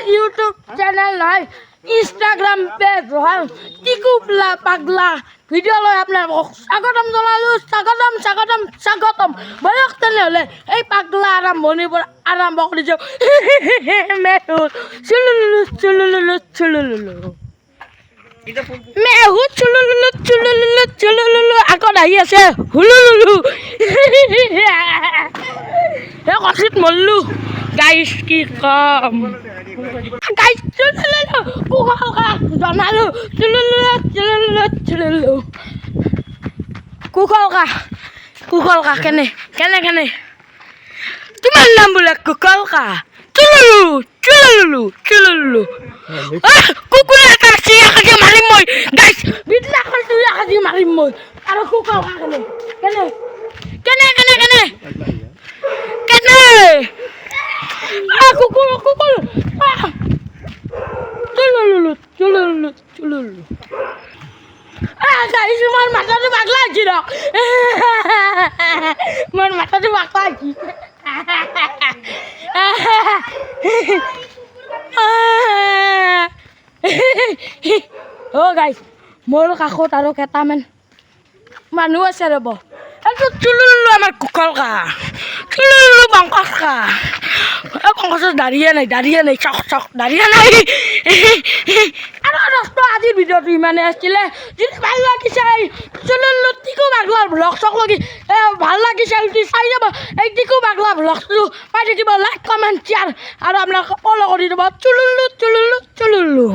YouTube channel নয় Instagram page হয় টিকুপলা পাগলা ভিডিও লয় আপনার স্বাগতম জানালো স্বাগতম বয়স তেনেহ'লে এই পাগলা আৰম্ভণিবোৰ আৰম্ভ কৰি যাওঁ মেহুত চুলুলুলু আগত আহি আছে হুলুলুলু কচিত মল্লু গাইছ কি কম গাইছ জনালো চুলুলু কুকলকা কেনে তোমাৰ নাম বোলে কুকলকা চুলুলু কুকুৰে এটা চিয়াখাজি মাৰিম মই গাইছ বিদলাখন চিয়াখাজি মাৰিম মই আৰু কুকলকা কেনে কুকুৰ চুলুলু গাইছ মোৰ মাথাটো পাগলা হৈছি ৰ মোৰ মাথাটো পাগলা হৈছি গাইছ মোৰ কাষত আৰু কেইটামান মানুহ আছে ৰ'ব এইটো চুলুলু আমাৰ কুকলকা চুলুলু বংকচকা বংকচত দাঁড়িয়ে নাই চক দাঁড়িয়ে নাই আৰু দোস্ত আজিৰ ভিডিঅ'টো ইমানে আছিলে যদি ভাল লাগিছে চুলুলু টিকু পাগলাৰ ব্লগ চক লাগি ভাল লাগিছে যদি চাই যাব এই টিকু পাগলা ব্লগটো পাই থাকিব লাইক কমেণ্ট শ্বেয়াৰ আৰু আপোনালোকে ফ'ল' কৰি দিব চুলুলু